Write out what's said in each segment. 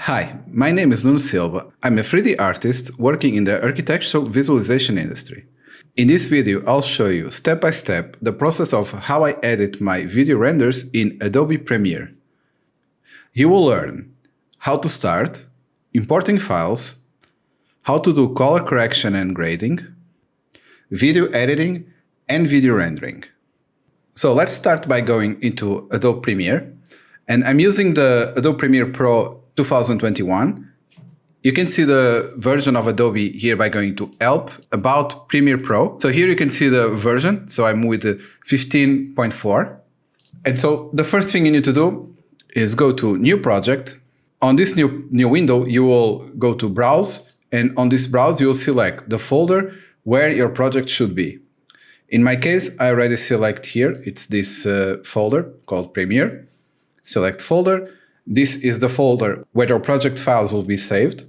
Hi, my name is Nuno Silva. I'm a 3D artist working in the architectural visualization industry. In this video, I'll show you step by step the process of how I edit my video renders in Adobe Premiere. You will learn how to start, importing files, how to do color correction and grading, video editing, and video rendering. So let's start by going into Adobe Premiere. And I'm using the Adobe Premiere Pro 2021. You can see the version of Adobe here by going to Help, About Premiere Pro. So here you can see the version. So I'm with the 15.4. And so the first thing you need to do is go to New Project. On this new window, you will go to Browse. And on this browse, you will select the folder where your project should be. In my case, I already select here. It's this folder called Premiere. Select folder. This is the folder where your project files will be saved.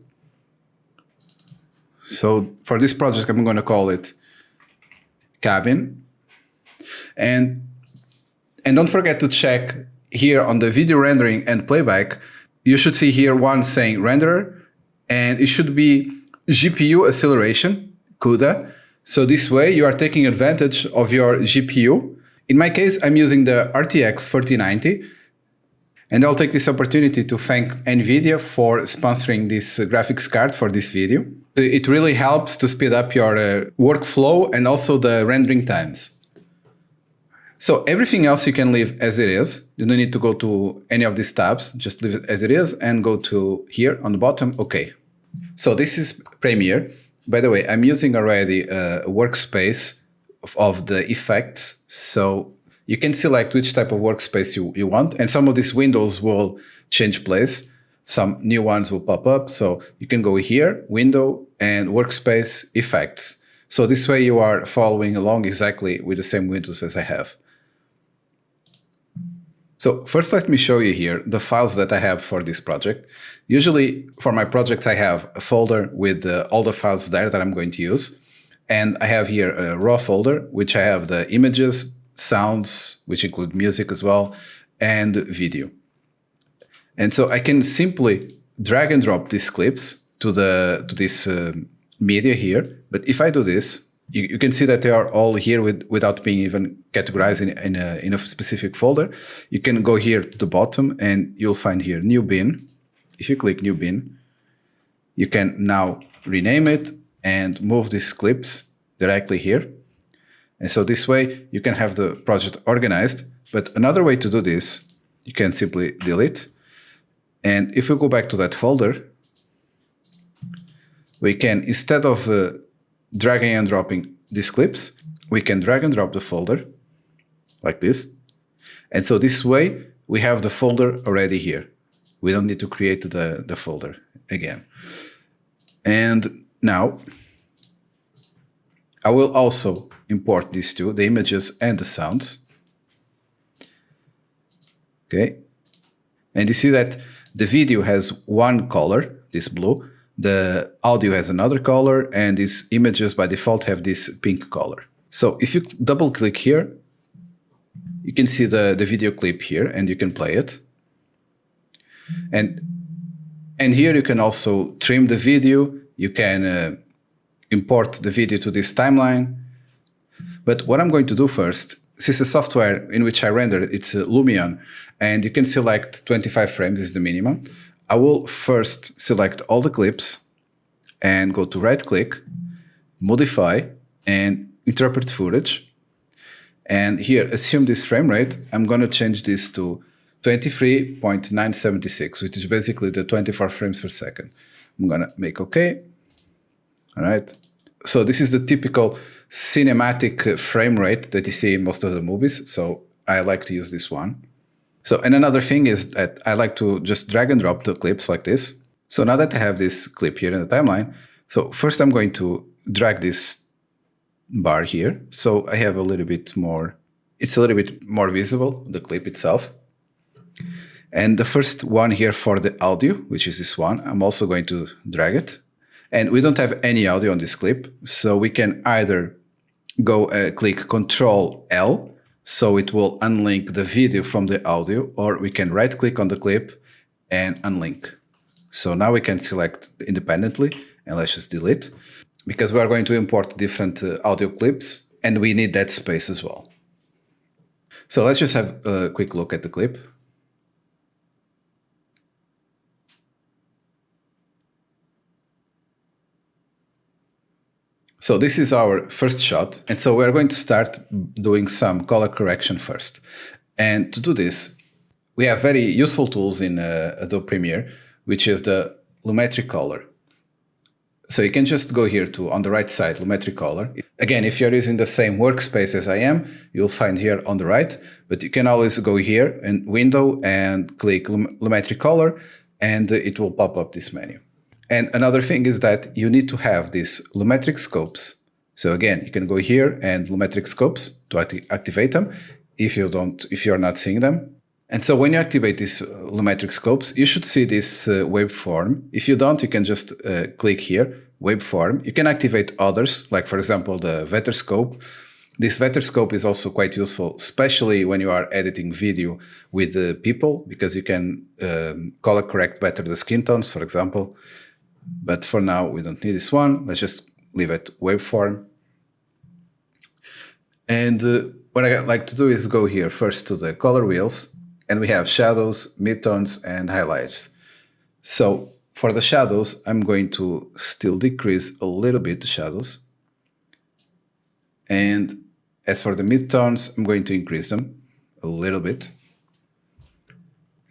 So for this project, I'm going to call it Cabin. And don't forget to check here on the video rendering and playback. You should see here one saying renderer, and it should be GPU acceleration, CUDA. So this way you are taking advantage of your GPU. In my case, I'm using the RTX 4090. And I'll take this opportunity to thank NVIDIA for sponsoring this graphics card for this video. It really helps to speed up your workflow and also the rendering times. So everything else you can leave as it is. You don't need to go to any of these tabs. Just leave it as it is and go to here on the bottom. OK. So this is Premiere. By the way, I'm using already a workspace of the effects. So you can select which type of workspace you want, and some of these windows will change place. Some new ones will pop up. So you can go here, Window, and Workspace, Effects. So this way you are following along exactly with the same windows as I have. So first let me show you here the files that I have for this project. Usually for my projects, I have a folder with all the files there that I'm going to use. And I have here a raw folder, which I have the images, sounds, which include music as well, and video. And so I can simply drag and drop these clips to this media here. But if I do this, you can see that they are all here without being even categorized in a specific folder. You can go here to the bottom and you'll find here New Bin. If you click New Bin, you can now rename it and move these clips directly here. And so this way you can have the project organized. But another way to do this, you can simply delete. And if we go back to that folder, we can, instead of dragging and dropping these clips, we can drag and drop the folder like this. And so this way we have the folder already here. We don't need to create the folder again. And now I will also import these two, the images and the sounds. Okay. And you see that the video has one color, this blue. The audio has another color, and these images by default have this pink color. So if you double click here, you can see the video clip here and you can play it. And here you can also trim the video. You can import the video to this timeline. But what I'm going to do first, since the software in which I render it's Lumion, and you can select 25 frames is the minimum, I will first select all the clips and go to right click, modify, and interpret footage. And here, assume this frame rate. I'm going to change this to 23.976, which is basically the 24 frames per second. I'm going to make OK. All right. So this is the typical cinematic frame rate that you see in most of the movies. So I like to use this one. So, and another thing is that I like to just drag and drop the clips like this. So now that I have this clip here in the timeline, so first I'm going to drag this bar here. So I have a little bit more, it's a little bit more visible, the clip itself. And the first one here for the audio, which is this one, I'm also going to drag it. And we don't have any audio on this clip. So we can either go click Control L, so it will unlink the video from the audio, or we can right click on the clip and unlink. So now we can select independently, and let's just delete, because we are going to import different audio clips, and we need that space as well. So let's just have a quick look at the clip. So this is our first shot, and so we're going to start doing some color correction first. And to do this, we have very useful tools in Adobe Premiere, which is the Lumetric Color. So you can just go here to, on the right side, Lumetric Color. Again, if you're using the same workspace as I am, you'll find here on the right, but you can always go here in Window and click Lumetric Color, and it will pop up this menu. And another thing is that you need to have these Lumetric scopes. So again, you can go here and Lumetric scopes to activate them if you're not seeing them. And so when you activate these Lumetric scopes, you should see this waveform. If you don't, you can just click here, waveform. You can activate others, like for example, the vector scope. This vector scope is also quite useful, especially when you are editing video with people, because you can color correct better the skin tones, for example. But for now, we don't need this one. Let's just leave it waveform. And what I like to do is go here first to the color wheels, and we have shadows, midtones, and highlights. So for the shadows, I'm going to still decrease a little bit the shadows. And as for the midtones, I'm going to increase them a little bit.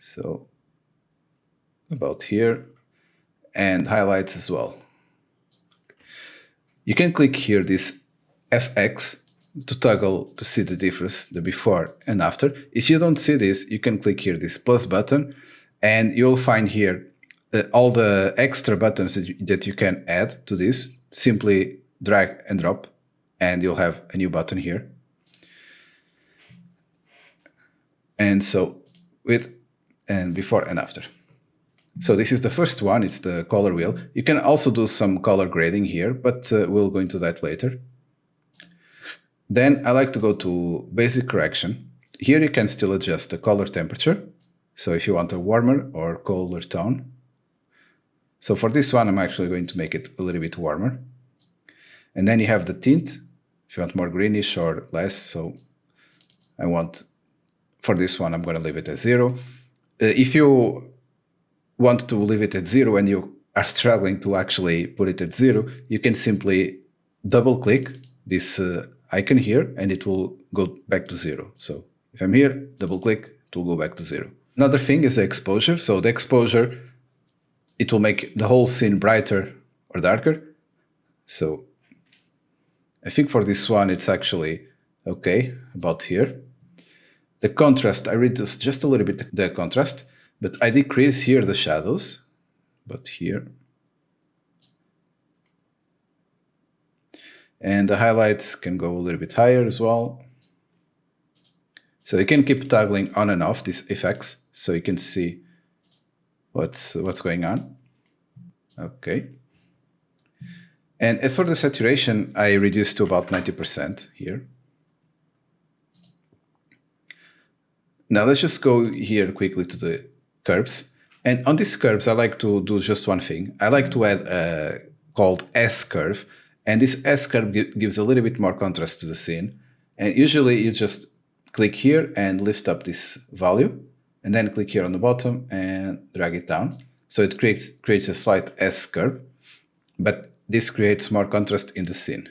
So about here. And highlights as well. You can click here this FX to toggle to see the difference, the before and after. If you don't see this, you can click here this plus button, and you'll find here all the extra buttons that you can add to this. Simply drag and drop, and you'll have a new button here. And so and before and after. So this is the first one, it's the color wheel. You can also do some color grading here, but we'll go into that later. Then I like to go to basic correction. Here you can still adjust the color temperature. So if you want a warmer or colder tone. So for this one, I'm actually going to make it a little bit warmer. And then you have the tint, if you want more greenish or less. So for this one, I'm going to leave it at 0. If you want to leave it at 0 and you are struggling to actually put it at 0, you can simply double click this icon here and it will go back to 0. So if I'm here, double click, it will go back to 0. Another thing is the exposure. So the exposure, it will make the whole scene brighter or darker. So I think for this one, it's actually okay, about here. The contrast, I reduce just a little bit the contrast, but I decrease here the shadows, but here. And the highlights can go a little bit higher as well. So you can keep toggling on and off these effects so you can see what's going on. Okay. And as for the saturation, I reduced to about 90% here. Now let's just go here quickly to the curves. And on these curves, I like to do just one thing. I like to add a called S curve. And this S curve gives a little bit more contrast to the scene. And usually you just click here and lift up this value. And then click here on the bottom and drag it down. So it creates a slight S curve. But this creates more contrast in the scene.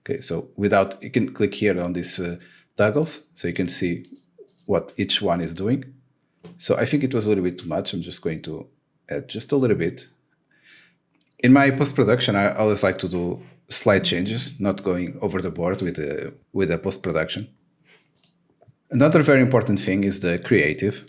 Okay, so you can click here on these toggles so you can see what each one is doing. So I think it was a little bit too much. I'm just going to add just a little bit. In my post-production, I always like to do slight changes, not going over the board with the post-production. Another very important thing is the creative.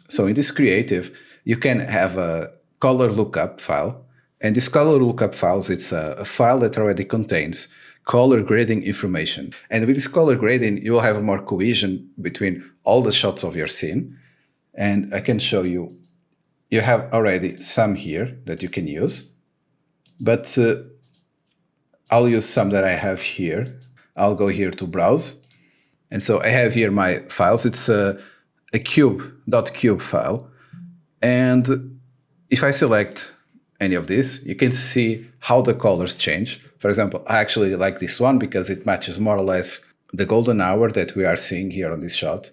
So in this creative, you can have a color lookup file. And this color lookup files, it's a file that already contains color grading information. And with this color grading, you will have more cohesion between all the shots of your scene. And I can show you, you have already some here that you can use. But I'll use some that I have here. I'll go here to browse. And so I have here my files. It's a cube.cube file. And if I select any of these, you can see how the colors change. For example, I actually like this one because it matches more or less the golden hour that we are seeing here on this shot.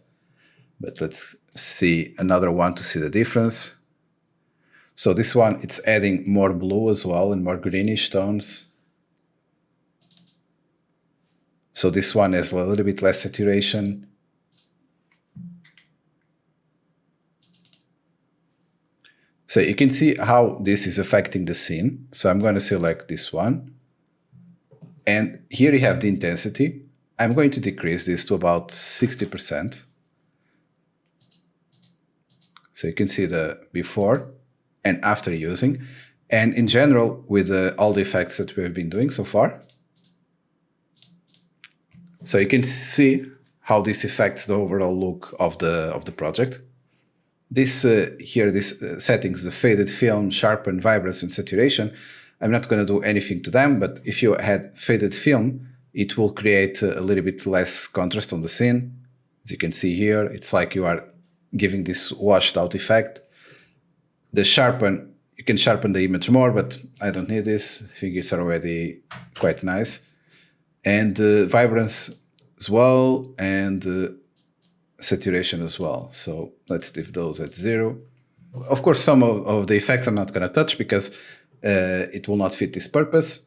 But let's see another one to see the difference. So this one, it's adding more blue as well and more greenish tones. So this one has a little bit less saturation. So you can see how this is affecting the scene. So I'm going to select this one. And here you have the intensity. I'm going to decrease this to about 60%. So you can see the before and after using. And in general, with all the effects that we have been doing so far. So you can see how this affects the overall look of the project. This settings, the faded film, sharpen, vibrance, and saturation, I'm not going to do anything to them, but if you had faded film, it will create a little bit less contrast on the scene. As you can see here, it's like you are giving this washed out effect. The sharpen, you can sharpen the image more, but I don't need this. I think it's already quite nice. And vibrance as well, and saturation as well. So let's leave those at 0. Of course, some of the effects I'm not going to touch because it will not fit this purpose,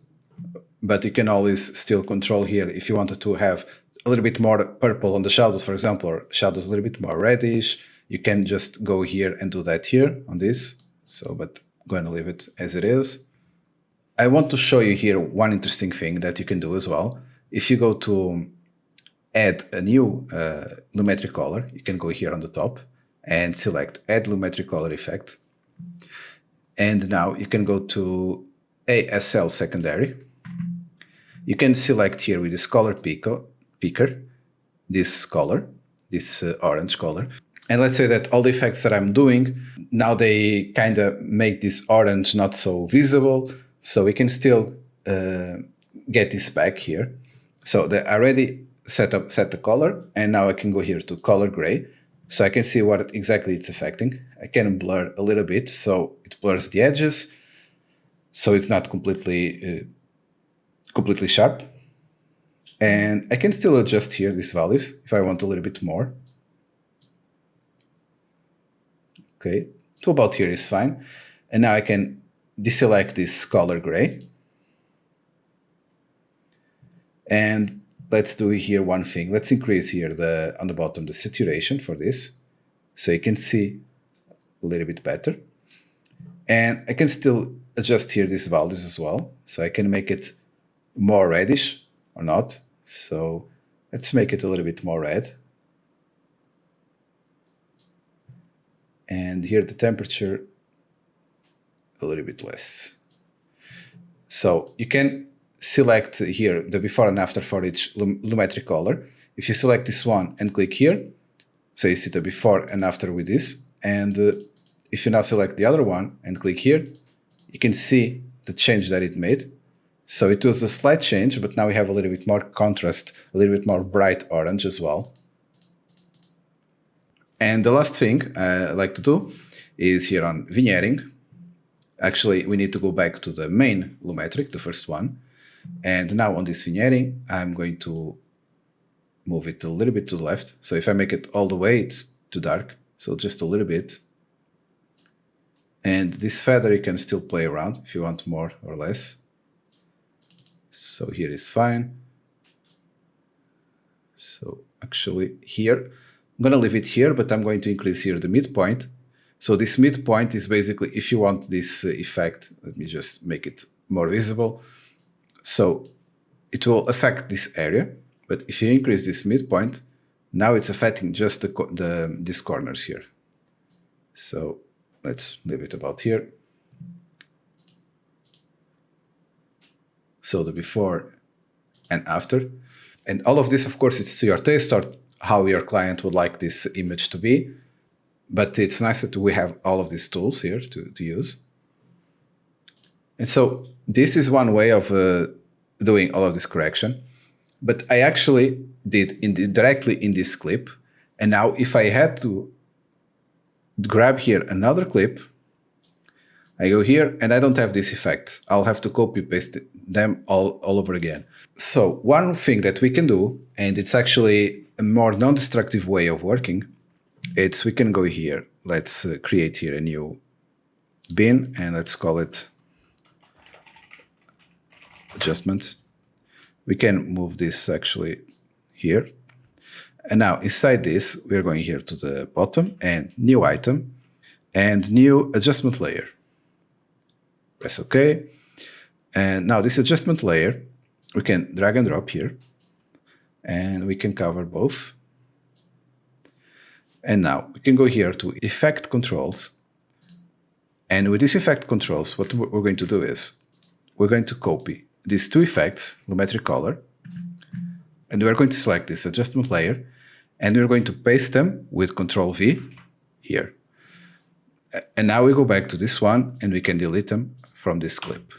but you can always still control here if you wanted to have a little bit more purple on the shadows, for example, or shadows a little bit more reddish. You can just go here and do that here on this. So, but I'm going to leave it as it is. I want to show you here one interesting thing that you can do as well. If you go to add a new lumetri color, you can go here on the top and select Add Lumetri Color Effect. And now you can go to ASL Secondary. You can select here with this color picker, this color, this orange color. And let's say that all the effects that I'm doing, now they kind of make this orange not so visible. So we can still get this back here. So I already set the color, and now I can go here to color gray. So I can see what exactly it's affecting. I can blur a little bit, so it blurs the edges. So it's not completely sharp. And I can still adjust here these values if I want a little bit more. Okay, so about here is fine. And now I can deselect this color gray. And let's do here one thing. Let's increase here on the bottom the saturation for this, so you can see a little bit better. And I can still adjust here these values as well, so I can make it more reddish or not. So let's make it a little bit more red. And here the temperature a little bit less. So you can select here the before and after for each lumetri color. If you select this one and click here, so you see the before and after with this. And if you now select the other one and click here, you can see the change that it made. So it was a slight change, but now we have a little bit more contrast, a little bit more bright orange as well. And the last thing I like to do is here on vignetting. Actually, we need to go back to the main lumetric, the first one. And now on this vignetting, I'm going to move it a little bit to the left. So if I make it all the way, it's too dark. So just a little bit. And this feather you can still play around if you want more or less. So here is fine. So actually here, I'm going to leave it here, but I'm going to increase here the midpoint. So this midpoint is basically, if you want this effect, let me just make it more visible. So it will affect this area, but if you increase this midpoint, now it's affecting just these corners here. So let's leave it about here. So the before and after. And all of this, of course, it's to your taste or how your client would like this image to be. But it's nice that we have all of these tools here to use. And so this is one way of doing all of this correction. But I actually did directly in this clip. And now if I had to grab here another clip, I go here and I don't have these effects. I'll have to copy paste them all over again. So one thing that we can do, and it's actually a more non-destructive way of working, it's we can go here. Let's create here a new bin and let's call it adjustments. We can move this actually here. And now inside this, we're going here to the bottom and new item and new adjustment layer. Press OK. And now this adjustment layer, we can drag and drop here and we can cover both. And now we can go here to effect controls. And with this effect controls, what we're going to do is we're going to copy these two effects, lumetri color, and we're going to select this adjustment layer and we're going to paste them with Control V here. And now we go back to this one and we can delete them from this clip.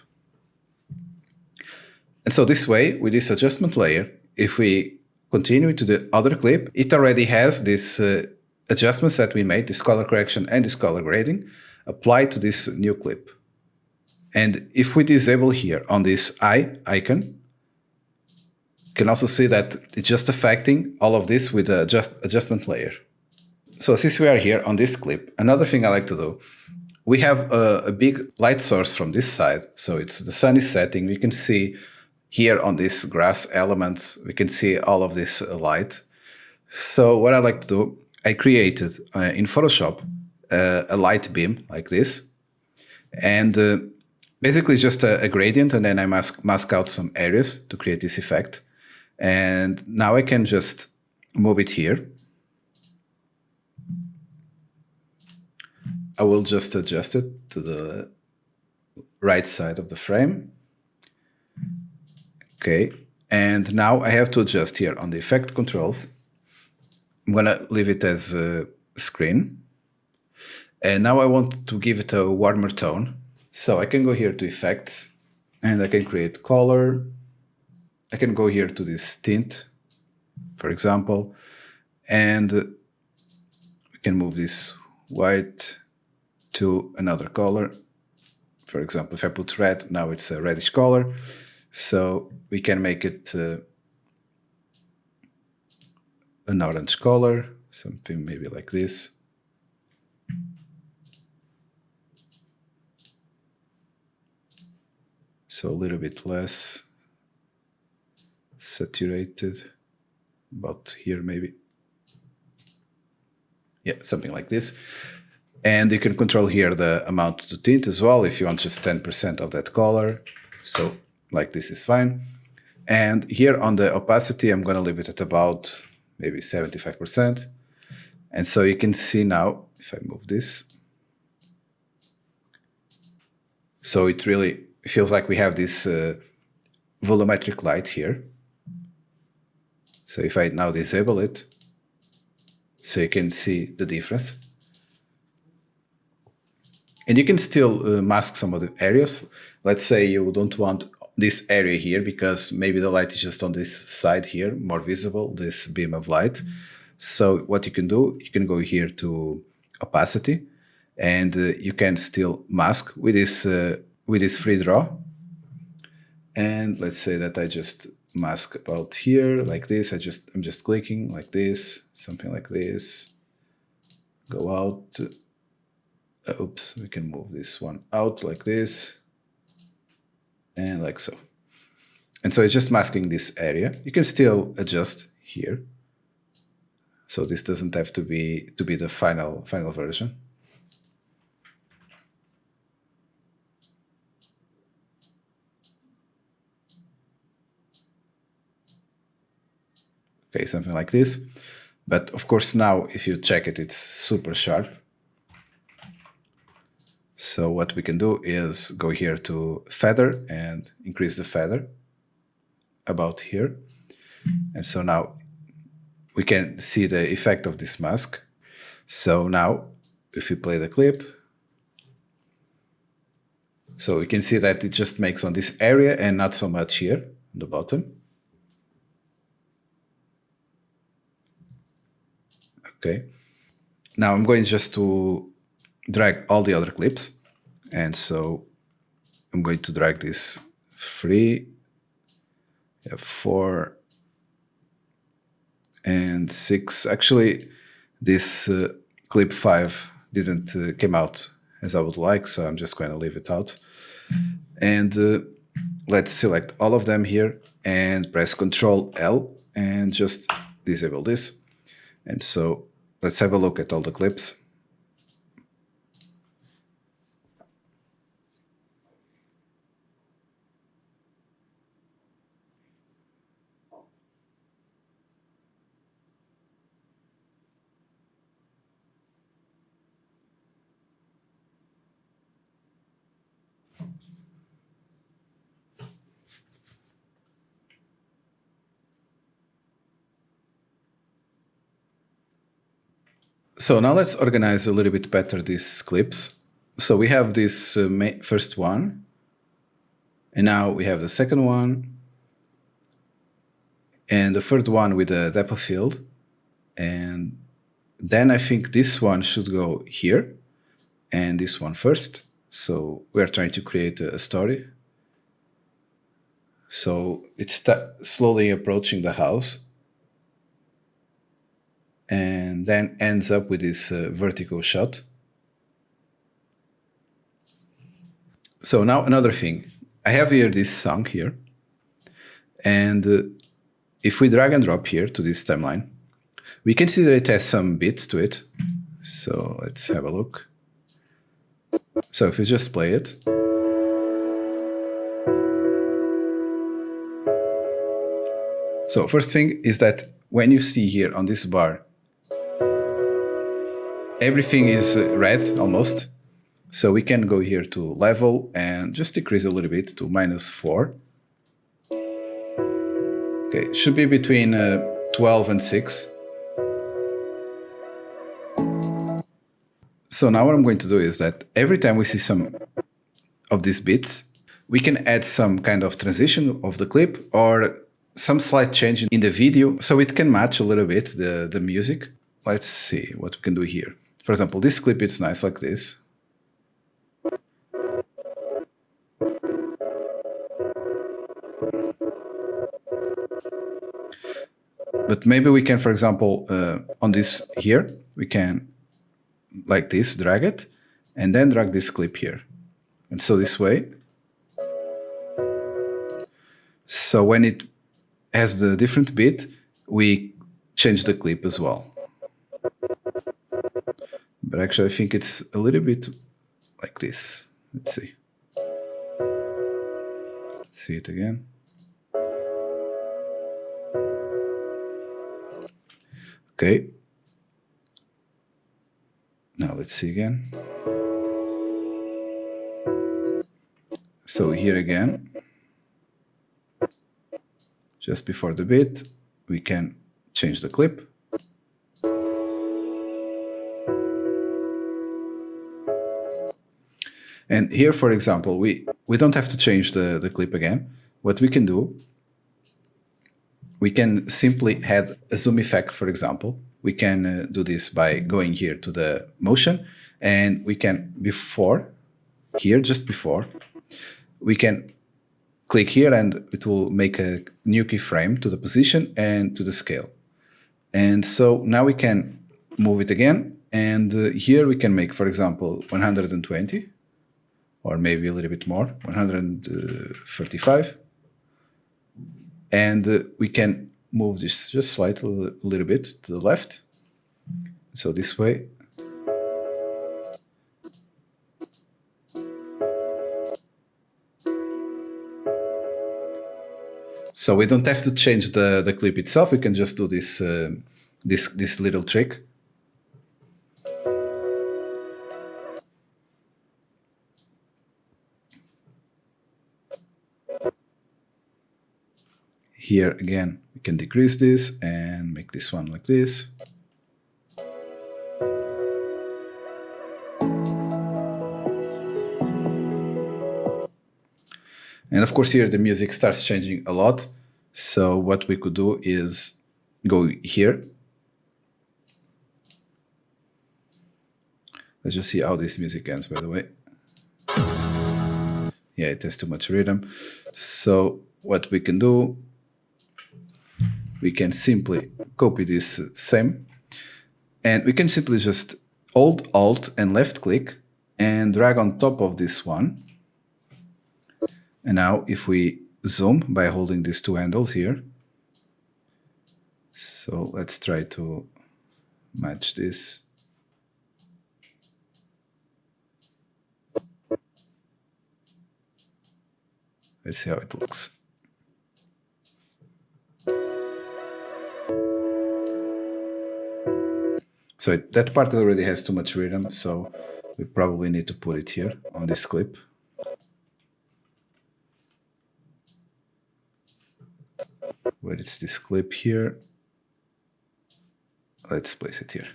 And so this way, with this adjustment layer, if we continue to the other clip, it already has this adjustments that we made, this color correction and this color grading, applied to this new clip. And if we disable here on this eye icon, you can also see that it's just affecting all of this with the adjustment layer. So since we are here on this clip, another thing I like to do, we have a big light source from this side. So it's the sun is setting. We can see here on this grass elements, we can see all of this light. So what I like to do, I created in Photoshop a light beam like this. And basically just a gradient, and then I mask out some areas to create this effect. And now I can just move it here. I will just adjust it to the right side of the frame. Okay, and now I have to adjust here on the effect controls. I'm gonna leave it as a screen. And now I want to give it a warmer tone. So I can go here to effects and I can create color. I can go here to this tint, for example, and we can move this white to another color. For example, if I put red, now it's a reddish color. So we can make it an orange color, something maybe like this. So a little bit less saturated, about here maybe. Yeah, something like this. And you can control here the amount to tint as well if you want just 10% of that color. So like this is fine. And here on the opacity, I'm going to leave it at about maybe 75%. And so you can see now, if I move this, so it really feels like we have this volumetric light here. So if I now disable it, so you can see the difference. And you can still mask some of the areas. Let's say you don't want this area here because maybe the light is just on this side here, more visible, this beam of light. So what you can do, you can go here to opacity and you can still mask with this free draw. And let's say that I just mask about here like this. I'm just clicking like this, something like this. Go out. Oops, we can move this one out like this and like so. And so it's just masking this area. You can still adjust here. So this doesn't have to be the final version. Okay, something like this. But of course now if you check it, it's super sharp. So what we can do is go here to feather and increase the feather about here. And so now we can see the effect of this mask. So now if we play the clip, so we can see that it just makes on this area and not so much here on the bottom. Okay. Now I'm going just to drag all the other clips And so I'm going to drag this 3, 4, and 6. Actually, this clip 5 didn't came out as I would like, so I'm just going to leave it out. And let's select all of them here and press Ctrl L and just disable this. And so let's have a look at all the clips. So now let's organize a little bit better these clips. So we have this first one, and now we have the second one, and the third one with the depth of field. And then I think this one should go here, and this one first. So we're trying to create a story. So it's slowly approaching the house, and then ends up with this vertical shot. So now another thing, I have here this song here, and if we drag and drop here to this timeline, we can see that it has some beats to it. So let's have a look. So if we just play it, so first thing is that when you see here on this bar, everything is red almost. So we can go here to level and just decrease a little bit to -4. Okay, it should be between 12 and 6. So now what I'm going to do is that every time we see some of these bits, we can add some kind of transition of the clip or some slight change in the video so it can match a little bit the music. Let's see what we can do here. For example, this clip is nice like this. But maybe we can, for example, on this here, we can, like this, drag it, and then drag this clip here. And so this way. So when it has the different bit, we change the clip as well. But actually, I think it's a little bit like this. Let's see. See it again. Okay. Now let's see again. So here again, just before the bit, we can change the clip. And here, for example, we don't have to change the clip again. What we can do, we can simply add a zoom effect, for example. We can do this by going here to the motion, and we can, here, just before, we can click here and it will make a new keyframe to the position and to the scale. And so now we can move it again, and here we can make, for example, 120, or maybe a little bit more, 135. And we can move this just slightly a little bit to the left. So this way. So we don't have to change the clip itself. We can just do this, this little trick. Here again, we can decrease this and make this one like this. And of course here the music starts changing a lot. So what we could do is go here. Let's just see how this music ends, by the way. Yeah, it has too much rhythm. So what we can do, we can simply copy this same, and we can simply just hold Alt and left click and drag on top of this one. And now if we zoom by holding these two handles here, so let's try to match this. Let's see how it looks. So that part already has too much rhythm, so we probably need to put it here on this clip. Where is this clip here? Let's place it here.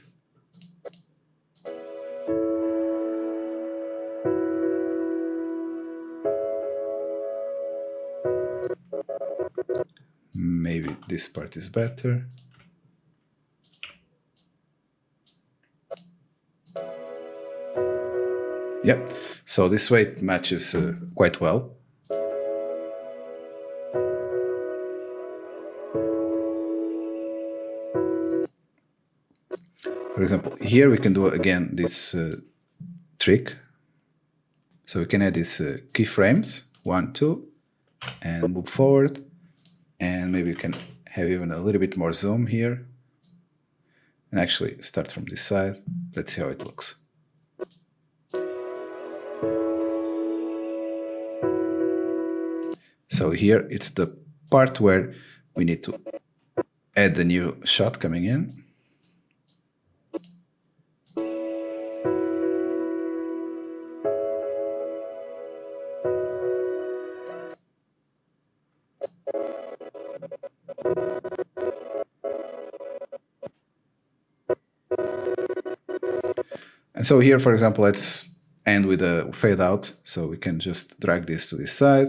Maybe this part is better. Yep, so this way it matches quite well. For example, here we can do again this trick. So we can add these keyframes, 1, 2, and move forward. And maybe we can have even a little bit more zoom here. And actually start from this side. Let's see how it looks. So here it's the part where we need to add the new shot coming in. And so here, for example, let's end with a fade out. So we can just drag this to this side.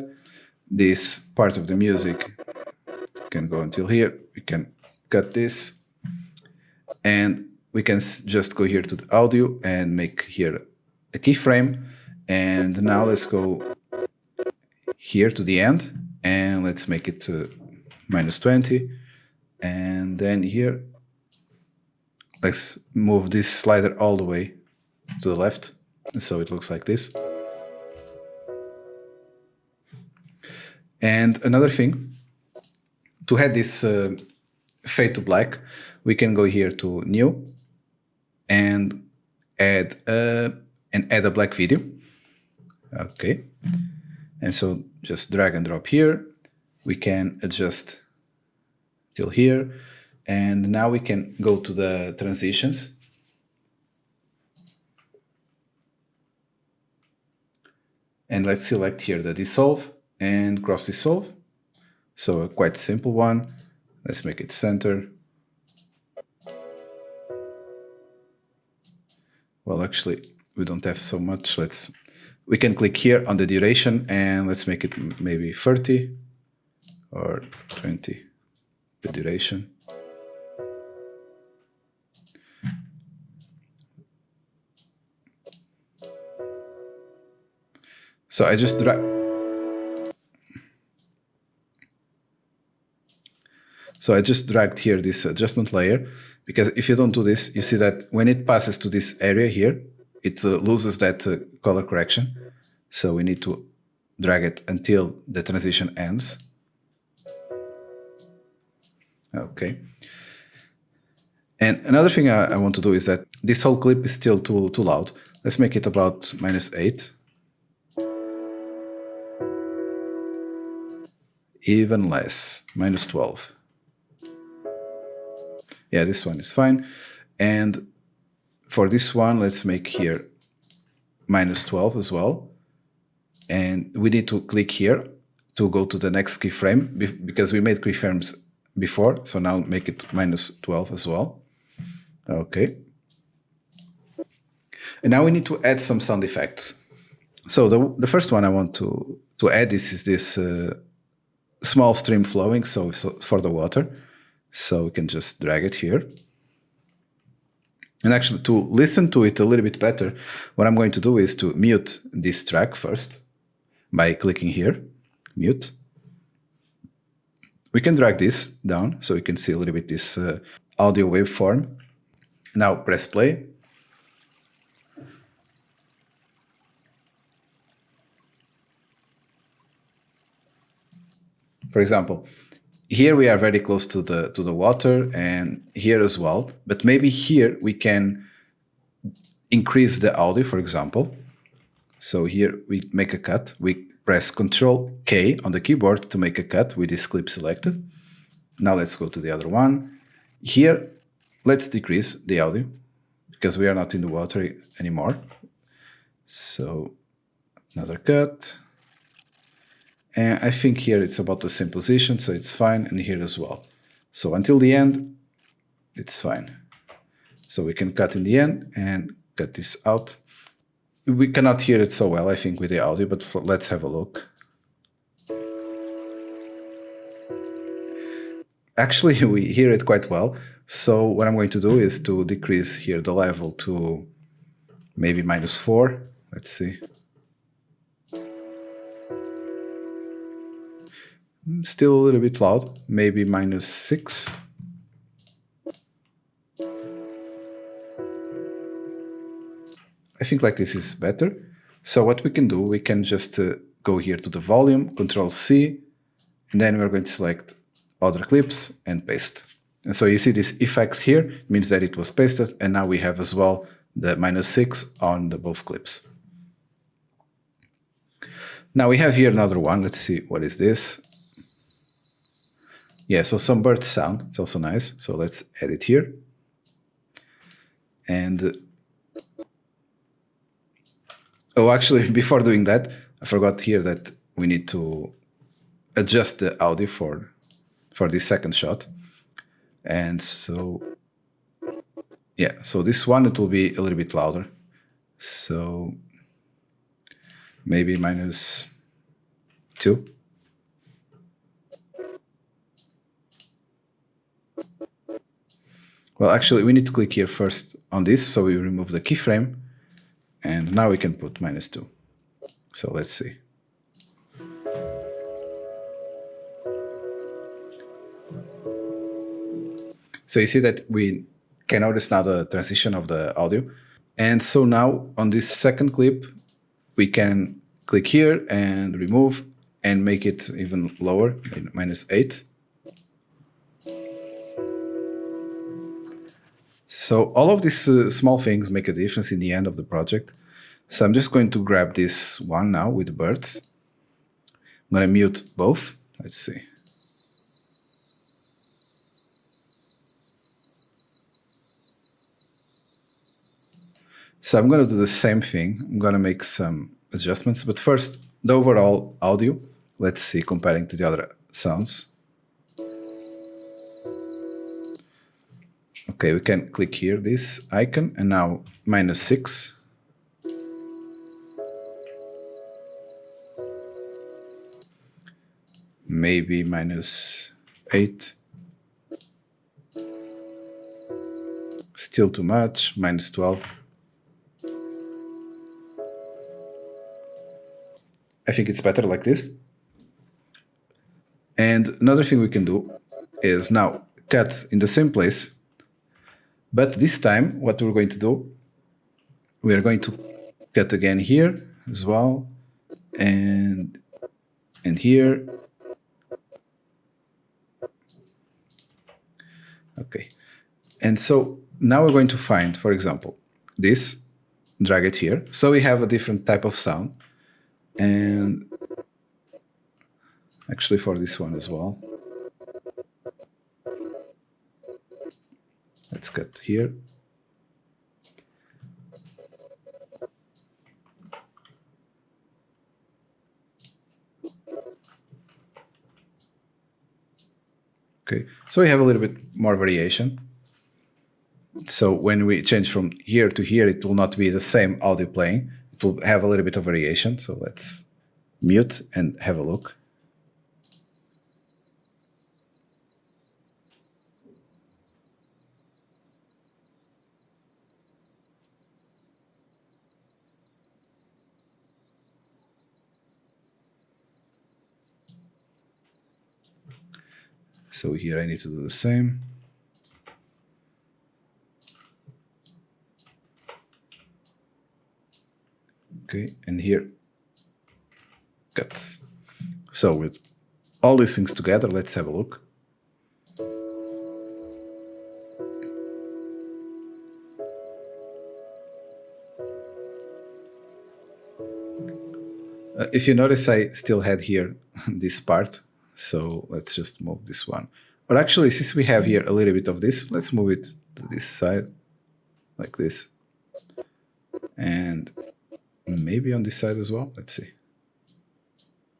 This part of the music can go until here. We can cut this. And we can just go here to the audio and make here a keyframe. And now let's go here to the end. And let's make it -20. And then here, let's move this slider all the way to the left, so it looks like this. And another thing, to add this fade to black, we can go here to New and add a black video. Okay, and so just drag and drop here. We can adjust till here, and now we can go to the transitions. And let's select here the dissolve and cross dissolve. So a quite simple one. Let's make it center. Well, actually, we don't have so much. We can click here on the duration and let's make it maybe 30 or 20, the duration. So I just dragged here this adjustment layer, because if you don't do this, you see that when it passes to this area here, it loses that color correction. So we need to drag it until the transition ends. Okay. And another thing I want to do is that this whole clip is still too loud. Let's make it about -8. Even less, -12. Yeah, this one is fine. And for this one, let's make here -12 as well. And we need to click here to go to the next keyframe, because we made keyframes before. So now make it -12 as well. Okay. And now we need to add some sound effects. So the first one I want to add is this small stream flowing, so for the water. So we can just drag it here. And actually, to listen to it a little bit better, what I'm going to do is to mute this track first. by clicking here, mute. We can drag this down so we can see a little bit this audio waveform. Now press play. For example, here we are very close to the water, and here as well. But maybe here we can increase the audio, for example. So here we make a cut. We press Ctrl K on the keyboard to make a cut with this clip selected. Now let's go to the other one. Here, let's decrease the audio because we are not in the water anymore. So another cut. And I think here it's about the same position, so it's fine, and here as well. So until the end, it's fine. So we can cut in the end and cut this out. We cannot hear it so well, I think, with the audio, but let's have a look. Actually, we hear it quite well. So what I'm going to do is to decrease here the level to maybe -4. Let's see. Still a little bit loud, maybe -6. I think like this is better. So what we can do, we can just go here to the volume, Ctrl C, and then we're going to select other clips and paste. And so you see this effects here, means that it was pasted, and now we have as well the -6 on the both clips. Now we have here another one. Let's see, what is this? Yeah, so some bird sound, it's also nice. So let's add it here. And oh, actually, before doing that, I forgot here that we need to adjust the audio for this second shot. And so, yeah, so this one, it will be a little bit louder. So maybe -2. Well, actually, we need to click here first on this, so we remove the keyframe, and now we can put -2. So let's see. So you see that we can notice now the transition of the audio. And so now on this second clip, we can click here and remove and make it even lower, -8. So all of these small things make a difference in the end of the project. So I'm just going to grab this one now with the birds. I'm going to mute both. Let's see. So I'm going to do the same thing. I'm going to make some adjustments. But first, the overall audio. Let's see, comparing to the other sounds. Okay, we can click here, this icon, and now -6. Maybe -8. Still too much, -12. I think it's better like this. And another thing we can do is now cut in the same place. But this time, what we're going to do, we are going to cut again here as well, and here. Okay, and so now we're going to find, for example, this, drag it here, so we have a different type of sound, and actually for this one as well. Let's cut here. Okay, so we have a little bit more variation. So when we change from here to here, it will not be the same audio playing. It will have a little bit of variation. So let's mute and have a look. So here I need to do the same. Okay, and here, cut. So with all these things together, let's have a look. If you notice, I still had here this part, so let's just move this one. But actually, since we have here a little bit of this, let's move it to this side, like this. And maybe on this side as well, let's see.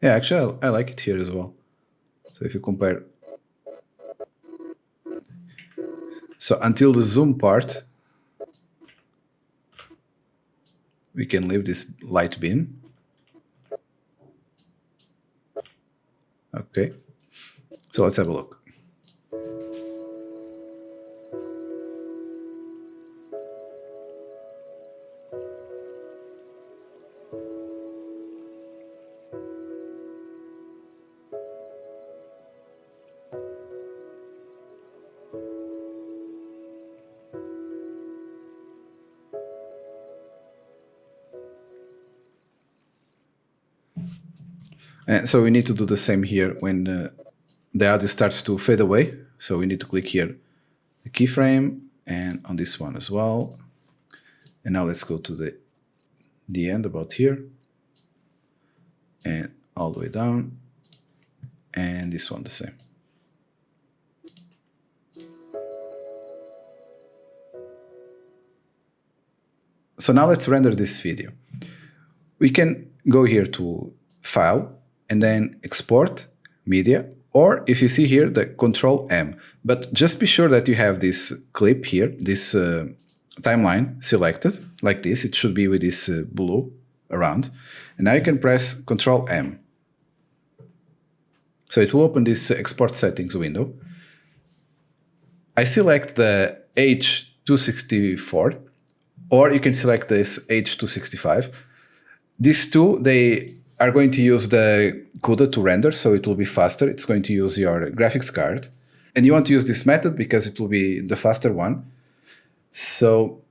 Yeah, actually, I like it here as well. So if you compare, so until the zoom part, we can leave this light bin. Okay, so let's have a look. And so we need to do the same here when the audio starts to fade away. So we need to click here, the keyframe, and on this one as well. And now let's go to the end about here, and all the way down, and this one the same. So now let's render this video. We can go here to File, and then Export, Media, or if you see here, the Control M. But just be sure that you have this clip here, this timeline selected, like this. It should be with this blue around. And now you can press Control M. So it will open this Export Settings window. I select the H264, or you can select this H265. These two, they are going to use the CUDA to render, so it will be faster. It's going to use your graphics card. And you want to use this method because it will be the faster one. So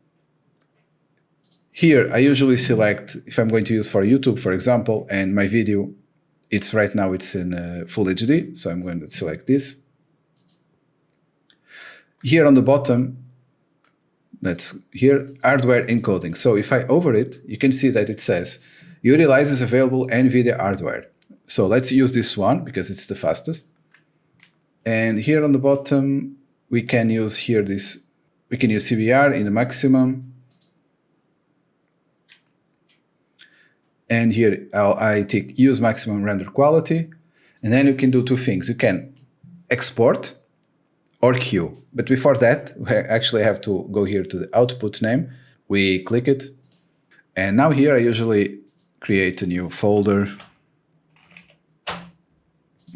here, I usually select, if I'm going to use for YouTube, for example, and my video, right now it's in Full HD, so I'm going to select this. Here on the bottom, here, hardware encoding. So if I over it, you can see that it says, utilizes available NVIDIA hardware. So let's use this one because it's the fastest. And here on the bottom, we can use here this, we can use CBR in the maximum. And here I tick use maximum render quality. And then you can do two things. You can export or queue. But before that, we actually have to go here to the output name. We click it. And now here I usually create a new folder.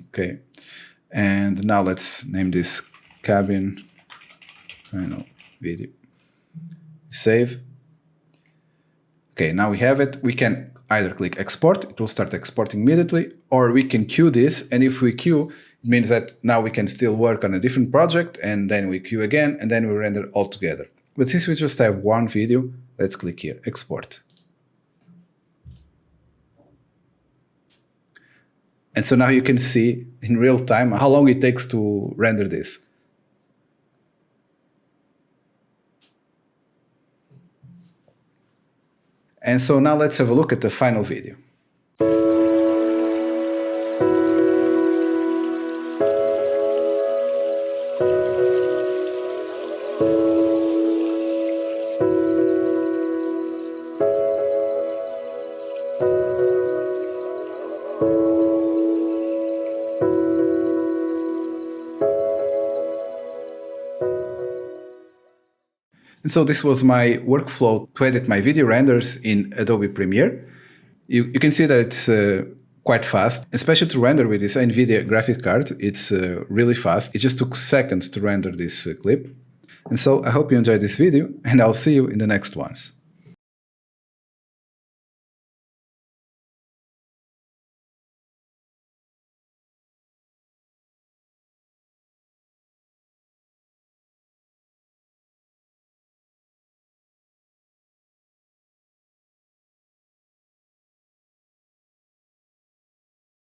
Okay. And now let's name this cabin. Video. Save. Okay, now we have it. We can either click export, it will start exporting immediately, or we can queue this. And if we queue, it means that now we can still work on a different project, and then we queue again, and then we render all together. But since we just have one video, let's click here, export. And so now you can see in real time how long it takes to render this. And so now let's have a look at the final video. And so this was my workflow to edit my video renders in Adobe Premiere. You can see that it's quite fast, especially to render with this NVIDIA graphic card. It's really fast. It just took seconds to render this clip. And so I hope you enjoyed this video, and I'll see you in the next ones.